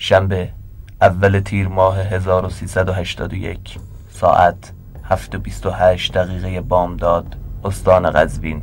شنبه اول تیر ماه 1381 ساعت 7:28 بامداد، استان قزوین.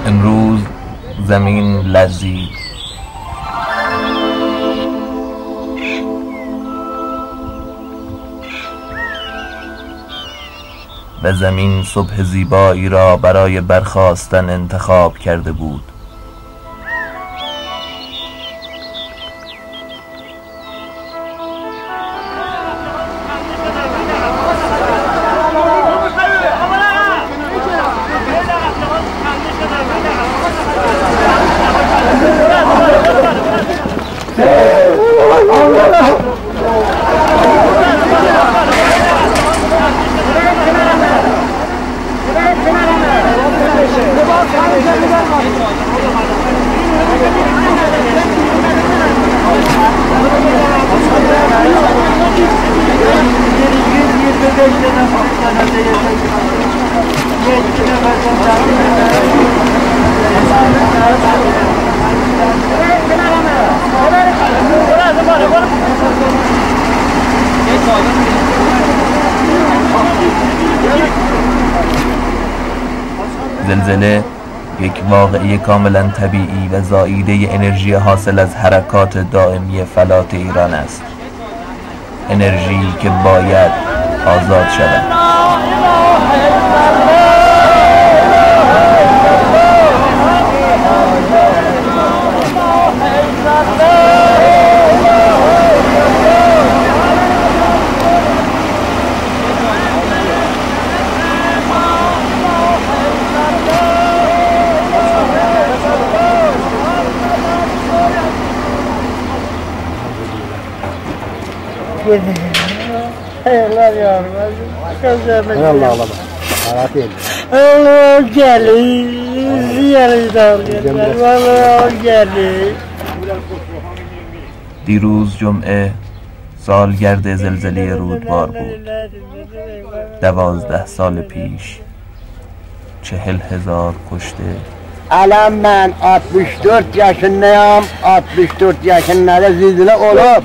امروز زمین لرزید. و زمین صبح زیبایی را برای برخاستن انتخاب کرده بود. زلزله یک واقعه کاملا طبیعی و زائیده انرژی حاصل از حرکات دائمی فلات ایران است. انرژی که باید آزاد شود. Hayırlar yavrum. Allah Allah. Rahat değil. Allah gelir. Yalıydan. Vallahi gelir. دیروز جمعه سالگرد زلزله رودبار بود. 12 سال پیش 40,000 کشته. الان من 64 yaşındayım. 64 yaşında zilzile olup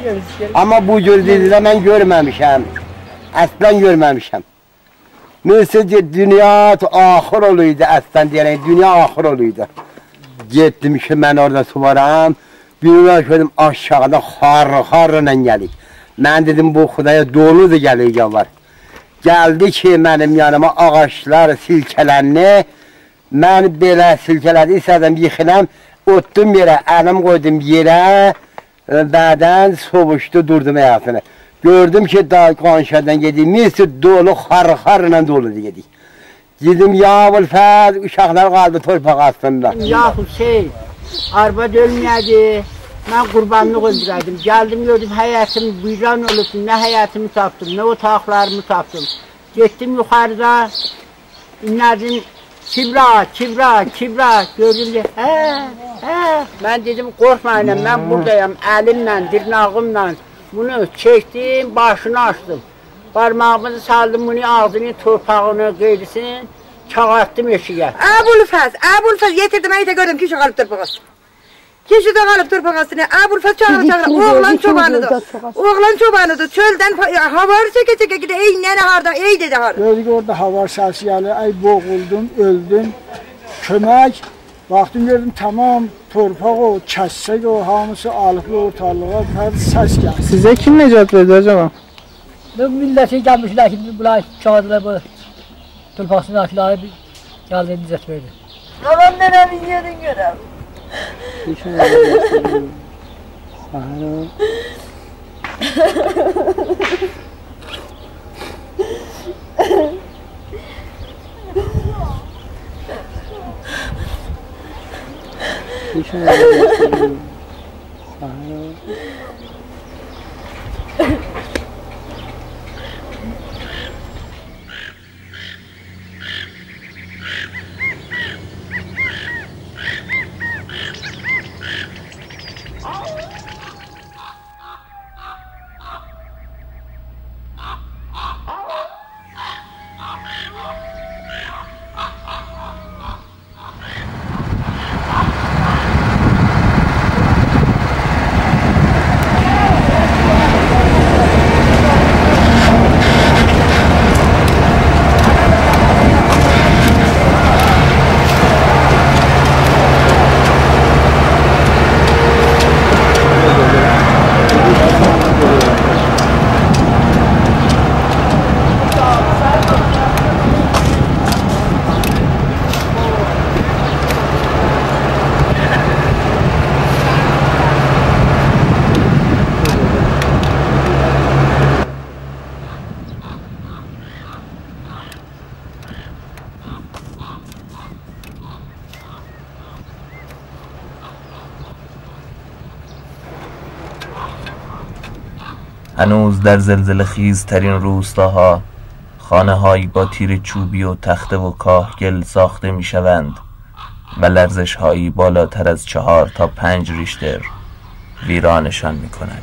ama bu cür zilzile ben görmemişim. Aslan görmemişim. Mesela dünya ahir oluydu aslan diyerek dünya ahir oluydu. Gittim ki ben orada su varam. Bir bakıyorum aşağıda harla gelir. Ben dedim bu Xudaya dolu da gelir var. Geldi ki benim yanıma ağaçlar silkelendi. Ben belə silkələdi, istədim yıxılam, otdum yerə, əlim qoydum yerə, bədən soğuşdu, durdum həyatını. Gördüm ki, qonşadan gedik, misir dolu, xarla dolu dedik. Dedim, ya Ülfət, uşaqlar qaldı torpaq astında. Ya Hüseyin, arvad ölməyədi, mən qurbanlıq öldürədim. Gəldim, gördüm, həyatım buyran olub, nə həyatımı tapdım, nə otaqlarımı tapdım. Getdim yuxarıda, inlədim, Kibra, gördüm de, ben dedim korkmayın, ben buradayım, elimle, dırnağımla bunu çektim, başını açtım. Parmağımızı saldım, bunu ağzını, torpağını, qeyrisini, çağırttım eşiğe. Əbulfəz, yetirdim, əydə gördüm ki, qalıb torpağız. Kişi də qalıb torpağasını, Əbulfəz çağırır, oğlan çobanıdır, çöldən havarı çəkə gidə, ey nənə harda, ey dedi harda. Gördük orada havar səsi gəlir, ey boğuldum, öldüm, kömək, baxdım gördüm, tamam torpaq o, kəssək o, hamısı alıqlı ortalığa, səs gəlir. Sizə kim necat verdi acaba? Bu milləti gəlmişlər ki, bunlar çağırdılar bu torpaqsını afiləri gəldi, necat verdi. Aman nənəmin yerin görəm. هنوز در زلزله خیزترین روستاها خانه‌هایی با تیر چوبی و تخته و کاهگل ساخته می‌شوند و لرزش‌هایی بالاتر از 4 تا 5 ریشتر ویرانشان می‌کند.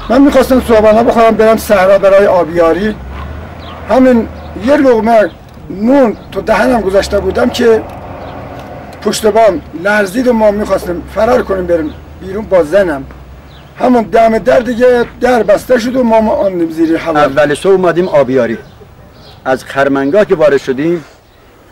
من می‌خواستم صبحانه بخورم برم صحرا برای آبیاری. همین یه لقمه نون تو دهنم گذاشته بودم که پشت بام لرزید و ما میخواستیم فرار کنیم بریم بیرون با زنم. همون دم در دیگه در بسته شد و ما آمدیم زیر هوا. اول صبح اومدیم آبیاری. از خرمنگاه که وارد شدیم،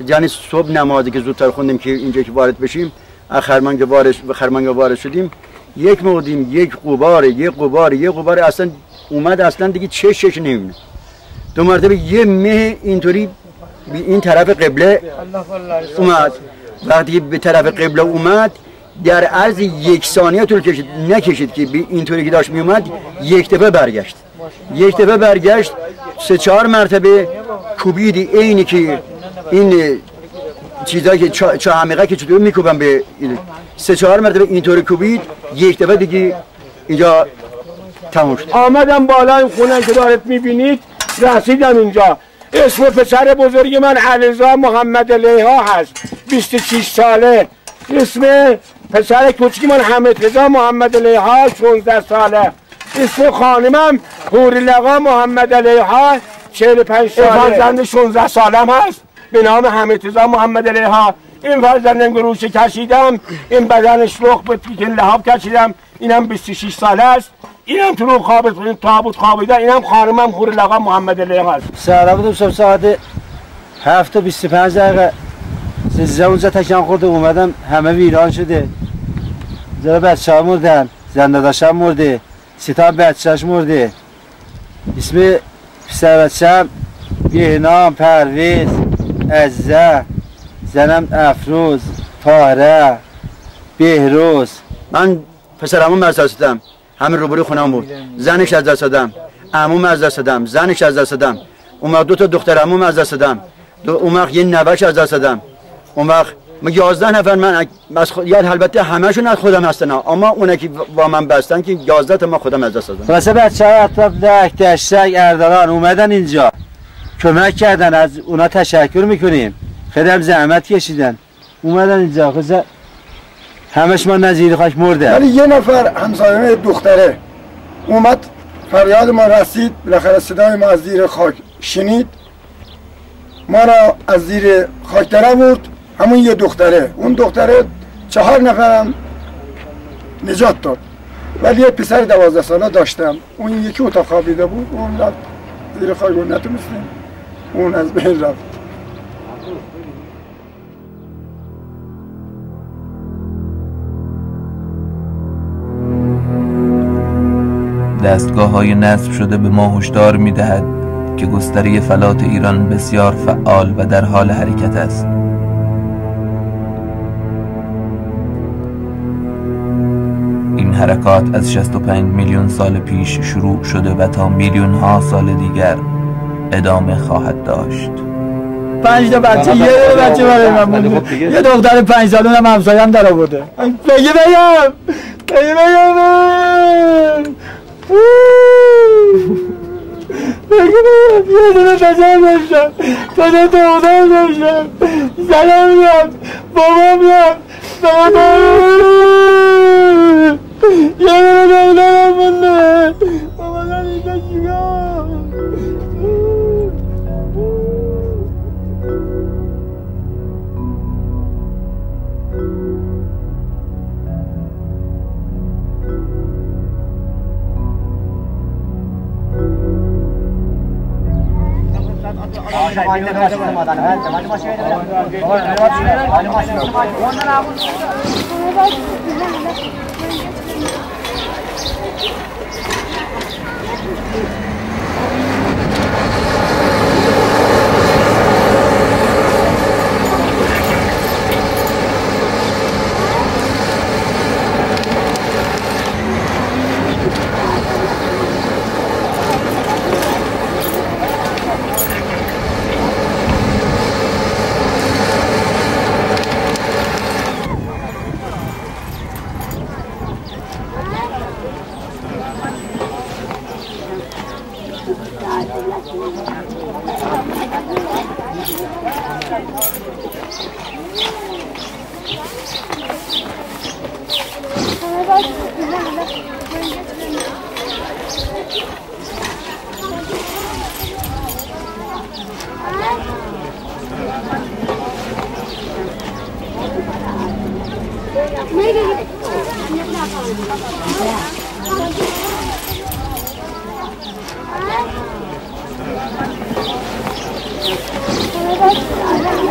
یعنی صبح نمازی که زودتر خوندیم که اینجا که وارد بشیم، از خرمنگاه وارد شدیم، یک مودیم یک غبار اصلا اومد، اصلا دیگه چشش نمیبینه. دو مرتبه یه مه اینطوری این طرف قبله اومد. وقتی به طرف قبله اومد در عرض 1 ثانیه طول کشید، نکشید که اینطوری که داشت می اومد یک دفعه برگشت 3-4 مرتبه کوبیدی، اینی که این چیزایی که چه عمیقه که چطور میکوبن به 3-4 مرتبه اینطوری کوبید، یک دفعه دیگه اینجا تموم شد. آمدم بالای خونه که دارت میبینید، رسیدم اینجا. اسم پسر بزرگ من علیرضا محمد علیها هست، 26 ساله. اسم پسر کوچکی من حمیدرضا محمد علیها، 16 ساله. اسم خانمم حورالعقا محمد علیها، 45 ساله. فرزند 16 سالم هست به نام حمیدرضا محمد علیها. این فرزندم گروش کشیدم، این بدنش لخ به لحاف کشیدم، اینم 26 ساله است. اینم تو رو تابوت خوابیده، اینم خانمم حورالعقا محمد علیها هست. سهره بودم صبح ساعت 7:25 زلزله اونجا تکان خورده، اومدم همه ویران شده. زره بچه‌ها مردن، زنده داشتم مرده، 3 تا بچه‌اش مرده. اسم پسر بچه‌م بهنام، پرویز، عزیزه، زنم افروز، طاهره، بهروز. من پسرمو از دست دادم، همین روبروی خونم بود. زنش از دست دادم، عموم از دست دادم، زنش از دست دادم. اون وقت 2 تا دختر عموم از دست دادم. اون وقت یه نوه‌ش از دست دادم. اون وقت 11 نفر من از یاد البته همه‌شون از خودم هستن، اما اونایی که با من بستن که 11 تا ما خودم از دست دادم. واسه بچه‌ها اطراف دشتک اردلان اومدن اینجا کمک کردن، از اونا تشکر میکنیم. خیلی هم زحمت کشیدن اومدن اینجا. خود همش ما نزیر خاک مرده. ولی یه نفر همسایه دختره اومد، فریاد ما رسید، بالاخره صدای ما از زیر خاک شنید، ما را از زیر خاک در آورد. همون یه دختره، اون دختره 4 نفرم نجات داد. ولی یه پسر 12 ساله داشتم، اون یکی اتاق خوابیده بود، اون رفت زیر خاک، اون نتونستیم، اون از بین رفت. دستگاه‌های نصب شده به ما هشدار می‌دهد که گستره فلات ایران بسیار فعال و در حال حرکت است. این حرکات از 65 میلیون سال پیش شروع شده و تا میلیون ها سال دیگر ادامه خواهد داشت. 5 تا بچه، یه بچه برای من مونده، یه دختر 5 ساله هم همسایم در آورده. بگی بگم یه دونه پسر داشتم، 2 تا دختر داشتم، زنم رفت، بابام رفت، یه دونه دخترم مونده. بابا من اینجا چیکار؟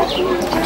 Thank you.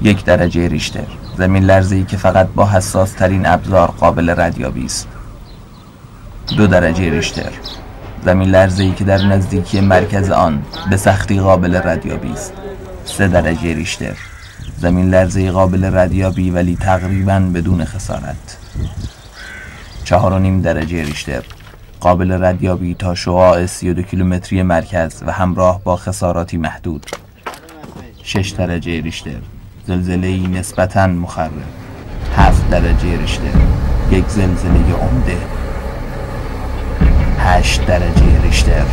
1 درجه ریشتر، زمین لرزه‌ای که فقط با حساس ترین ابزار قابل ردیابی است. 2 درجه ریشتر، زمین لرزه‌ای که در نزدیکی مرکز آن به سختی قابل ردیابی است. 3 درجه ریشتر، زمین لرزه‌ای قابل ردیابی ولی تقریباً بدون خسارت. 4.5 درجه ریشتر، قابل ردیابی تا شعاع 32 کیلومتری مرکز و همراه با خساراتی محدود. 6 درجه ریشتر، زلزله‌ای نسبتاً مخرب. 7 درجه ریشتر، یک زلزله عمده. 8 درجه ریشتر،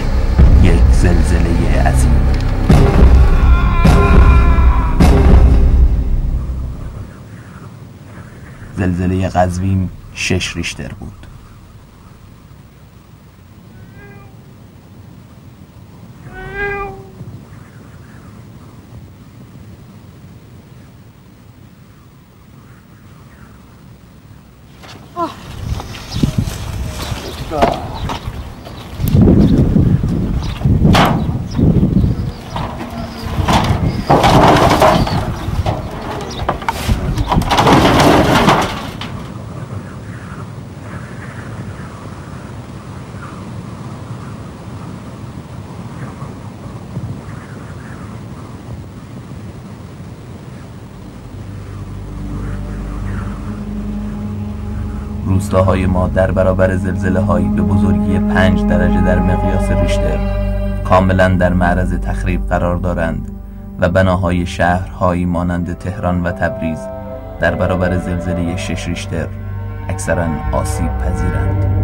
یک زلزله عظیم. زلزله قزوین 6 ریشتر بود. روستاهای ما در برابر زلزله‌هایی به بزرگی 5 درجه در مقیاس ریشتر کاملا در معرض تخریب قرار دارند و بناهای شهرهایی مانند تهران و تبریز در برابر زلزله 6 ریشتر اکثرا آسیب پذیرند.